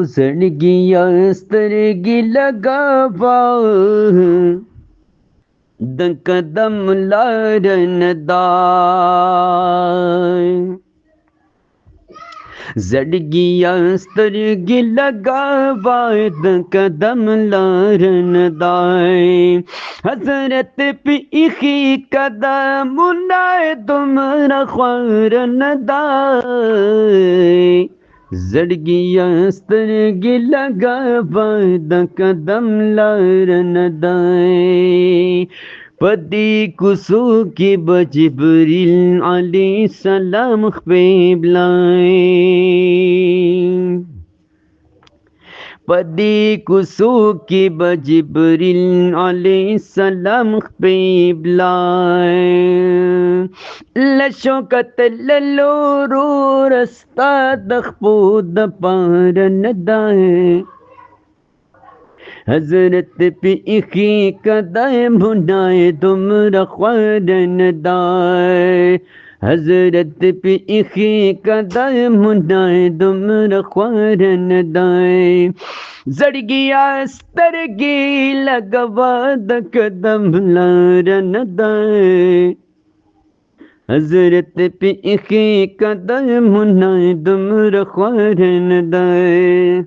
सड़ गया स्तरगी लगावा कदम लारन दाए जड़ गया स्तरगी लगावा कदम लारन दाए हजरत पीखी कदम उन्नाए तुमरा ख्वारन दाए जड़ गया स्तरगी लगावा कदम लारन दाए पदी कुसू की बजिब्रिल अलैहि सलाम ख़िबलाए पदी कुसू की बजिब्रिल अलैहि सलाम ख़िबलाए लशों कतल लो रो रस्ता दखपूद पारन दाए हजरत पीखी कदम भुनाए तुमरा ख्वारन दाए हजरत पीखी कदम भुनाए तुमरा ख्वारन दाए जड़ गया स्तरगी लगवा कदम लारन दाए हजरत पीखी कदम भुनाए तुमरा ख्वारन दाए